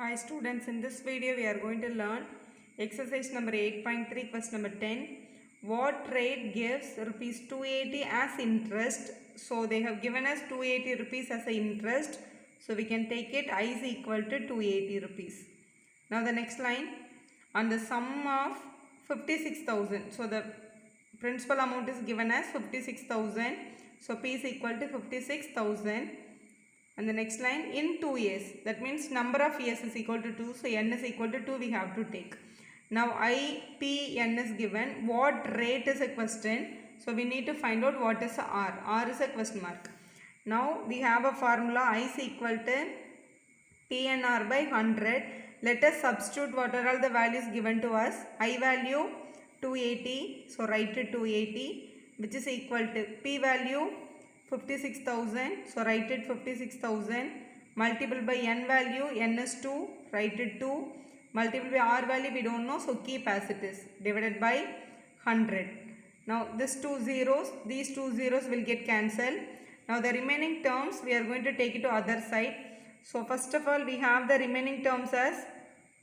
Hi students, in this video we are going to learn exercise number 8.3 question number 10. What rate gives rupees 280 as interest? So they have given us 280 rupees as a interest. So we can take it I is equal to 280 rupees. Now the next line, on the sum of 56,000. So the principal amount is given as 56,000. So P is equal to 56,000. And the next line, in 2 years, that means number of years is equal to 2, so n is equal to 2 we have to take. Now I, P, n is given, what rate is a question, so we need to find out what is R. R is a question mark. Now we have a formula I is equal to PNR by 100. Let us substitute what are all the values given to us. I value 280, so write it 280, which is equal to P value 56,000, so write it 56,000, multiple by n value, n is 2, write it 2, multiple by r value we don't know, so keep as it is, divided by 100. Now these two zeros will get cancelled. Now the remaining terms we are going to take it to other side. So first of all we have the remaining terms as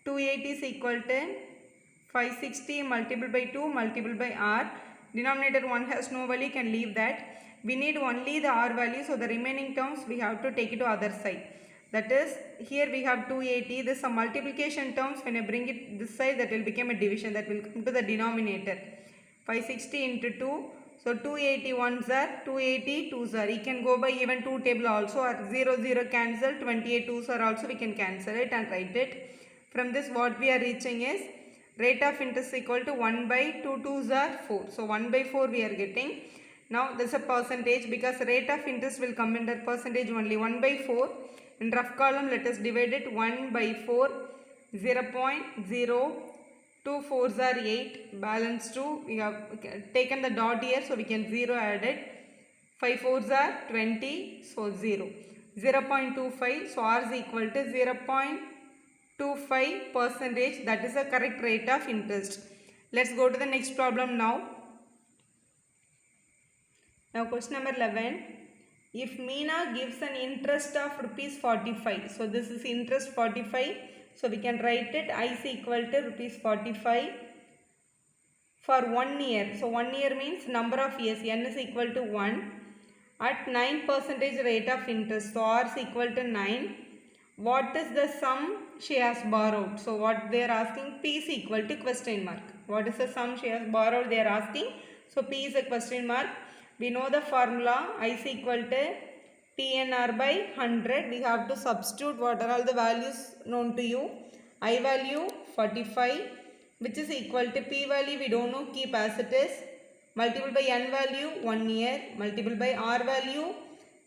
280 is equal to 560 multiplied by 2 multiplied by r. Denominator 1 has no value, can leave that. We need only the r value, so the remaining terms we have to take it to other side. That is, here we have 280, this is some multiplication terms. When I bring it this side, that will become a division, that will come to the denominator. 560 into 2, so 280 ones are 280 twos are. You can go by even 2 table also, or 0 0 cancel, 28 twos are also, we can cancel it and write it. From this what we are reaching is rate of interest equal to 1 by 2 twos are 4. So 1 by 4 we are getting. Now this is a percentage, because rate of interest will come under percentage only. 1 by 4. In rough column let us divide it. 1 by 4, 0.0, 2 4s are 8, balance 2. We have taken the dot here, so we can 0 add it. 5 4s are 20, so 0. 0.25, so R is equal to 0.25 percentage. That is the correct rate of interest. Let's go to the next problem now. Now question number 11. If Meena gives an interest of rupees 45. So this is interest 45. So we can write it I is equal to rupees 45 for 1 year. So 1 year means number of years. N is equal to 1 at 9% rate of interest. So R is equal to 9. What is the sum she has borrowed? So what they are asking, P is equal to question mark. What is the sum she has borrowed they are asking? So P is a question mark. We know the formula I is equal to PNR by 100. We have to substitute what are all the values known to you. I value 45, which is equal to P value we don't know, keep as it is. Multiple by n value 1 year, multiple by r value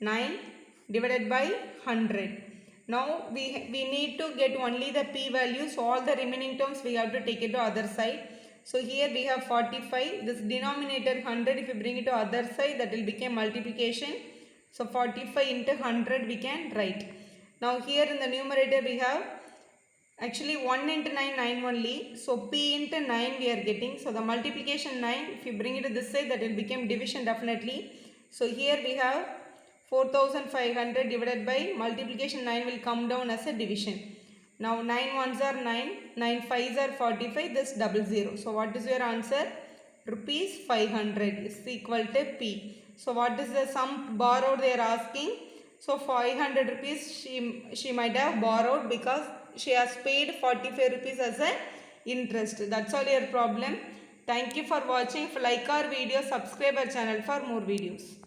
9, divided by 100. Now we need to get only the P value, so all the remaining terms we have to take it to other side. So here we have 45, this denominator 100, if you bring it to other side, that will become multiplication. So 45 into 100 we can write. Now here in the numerator we have actually 1 into 9, 9 only. So P into 9 we are getting. So the multiplication 9, if you bring it to this side, that will become division definitely. So here we have 4500 divided by multiplication 9 will come down as a division. Now 9 ones are 9, 9 5s are 45, this 00. So what is your answer? Rupees 500 is equal to P. So what is the sum borrowed they are asking? So 500 rupees she might have borrowed, because she has paid 45 rupees as a interest. That's all your problem. Thank you for watching. If you like our video, subscribe our channel for more videos.